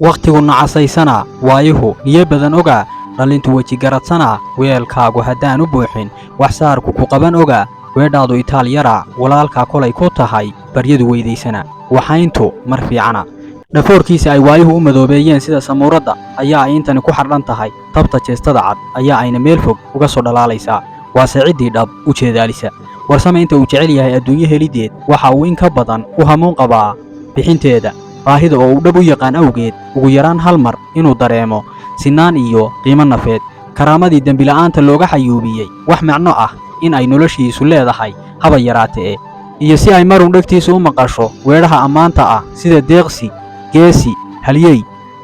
waqtigu nacasaysana waayahu niyo badan ogaa dhalintu weji garadsana weelkaagu haddaan u buuxin wax saarku ku qaban ogaa weedhaadu itaal yara walaalka kolay ku tahay baryadu weydiisana waxayntu mar fiicana dhafoorkiisa ay waayuhu u madoobeeyeen sida samuuradda ayaa ay intani ku xardhan tahay tabta jeestada cad ayaa ayna meel fog uga soo dhalaalaysaa waase ciddii dhab u jeedaalisa warsame inta uu jecel yahay adduunyo helideed waxa uu in ka badan u hamuun qabaa bixinteeda baahida oo uu dhab u yaqaan awgeed ugu yaraan hal mar inuu dareemo sinaan iyo qiimo nafeed karaamadii dembila'aanta looga xayuubiyey wax macno ah in ay noloshiisu leedahay haba yaraatee iyo si ay marun dhegtiisu u maqasho weedhaha ammaanta ah sida deeqsi geesi halyey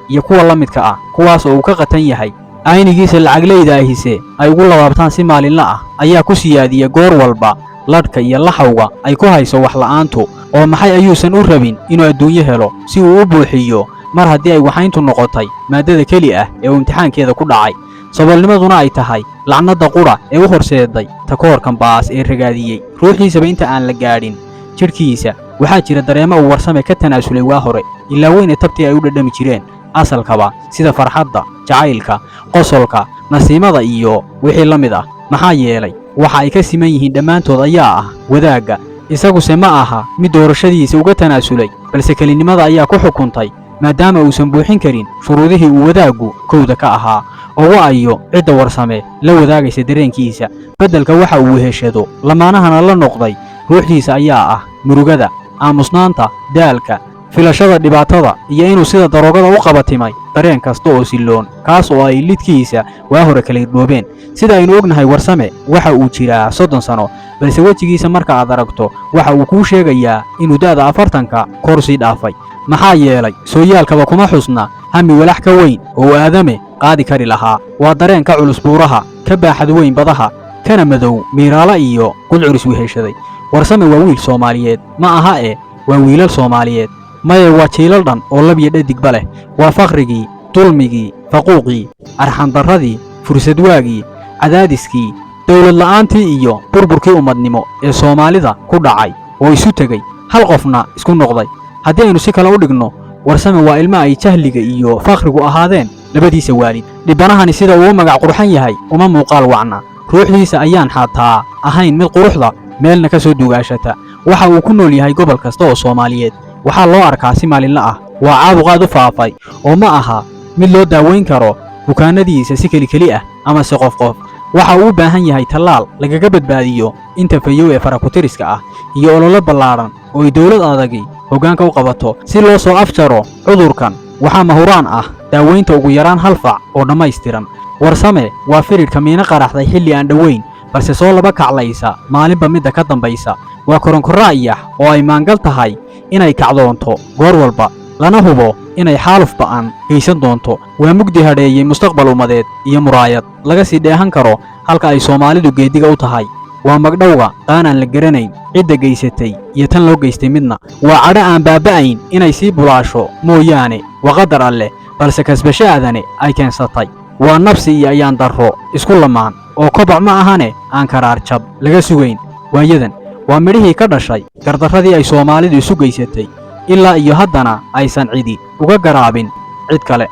iyo kuwa la midka ah kuwaas oo uu ka qatan yahay aynigiisa lacagleyda ahise ay ugu labaabtaan si maalinla ah ayaa ku siyaadiya goor walba ladhka iyo laxawga ay ku hayso wax la'aantu oo maxay ayuusan u rabin inuu adduunyo helo si uu u buuxiyo mar haddii ay waxayntu noqotay maaddada keli ah ee uu imtixaankeeda ku dhacay saboolnimaduna ay tahay lacnadda qudha ee u horseeday takoorkan baas ee ragaadiyey ruuxiisaba inta aan la gaadhin jidhkiisa waxaa jira dareemo uu warsame ka tanaasulay waa hore ilaa weyne tabtii ay u dhadhami jireen asalkaba sida farxadda jacaylka qosolka nasiimada iyo wixii la mid ah maxaa yeelay waxa ay ka siman yihiin dhammaantood ayaa ah wadaagga isaguse ma aha mid doorashadiisa uga tanaasulay balse kelinimada ayaa ku xukuntay maadaama uusan buuxin karin shuruudihii uu wadaaggu kowda ka ahaa oo wa'ayo cidda warsame la wadaagaysa dareenkiisa beddelka waxa uu heshado lamaanahana la noqday ruuxdiisa ayaa ah murugada aamusnaanta daalka filashada dhibaatada iyo inuu sida daroogada u qabatimay dareen kasta oo silloon kaas oo ay lidkiisa waa hore kala irdhoobeen sida aynu ognahay warsame waxa uu jiraa 30 sano balse wejigiisa marka aad aragto waxa uu kuu sheegayaa inuu da'da 40ka kor sii dhaafay maxaa yeelay sooyaalkaba kuma xusna hami walax ka weyn oo aadame qaadi kari lahaa waa dareen ka culus buuraha ka baaxad weyn badaha kana madow miiraala iyo gudcuris weheshaday warsame waa wiil Soomaaliyeed ma aha waa wiilal Soomaaliyeed maya waa jiilal dhan oo labiyo dhadigba leh waa faqrigii dulmigii faquuqii arxan darradii fursad waagii cadaadiskii dawlad la'aantii iyo burburkii ummadnimo ee Soomaalida ku dhacay oo isu tagay hal qofna isku noqday haddii aynu si kale u dhigno warsame waa ilmo ay jahliga iyo faqrigu ahaadeen labadiisa waalid dhibanahani sida uu magac qurxan yahay uma muuqaal wacna ruuxdiisa ayaan xataa ahayn mid quruxda meelna ka soo dugaashata waxa uu ku nool yahay gobol kasta oo Soomaaliyeed waxaa loo arkaa si maalinla ah waa caabuqaad u faafay oo ma aha mid loo daaweyn karo bukaanadiisa si keli ah ama si qof waxa uu u baahan yahay tallaal lagaga badbaadiyo inta fayow ee farakutiriska ah iyo olole ballaaran oo ay dawlad adagi hoggaanka u qabato si loo soo afjaro cudurkan waxaa mahuraan ah daaweynta ugu yaraan hal fac oo dhammaystiran warsame waa firidhka miina qaraxday xilli aan dhoweyn balse soo laba kaclaysa maalinba midda ka dambaysa waa koronkoraayax oo ay maangal tahay inay kacdoonto goor walba lana hubo inay xaaluf ba'an geysan doonto waa mugdi hadheeyey mustaqbal ummadeed iyo muraayad laga sii dheehan karo halka ay Soomaalidu geediga u tahay waa magdhowga qaanaan la garanayn cidda geysatay iyo tan loo geystay midna waa cadho aan baaba'ayn inay sii bulaasho mooyaane waa qadar alle balse kasbashaadane ay keensatay waa nafsi iyo ayaan darro isku lamaan oo kobac ma ahane aan karaar jab laga sugayn waayadan waa midhihii ka dhashay gardarradii ay Soomaalidu isu geysatay ilaa iyo haddana aysan cidi uga garaabin cid kale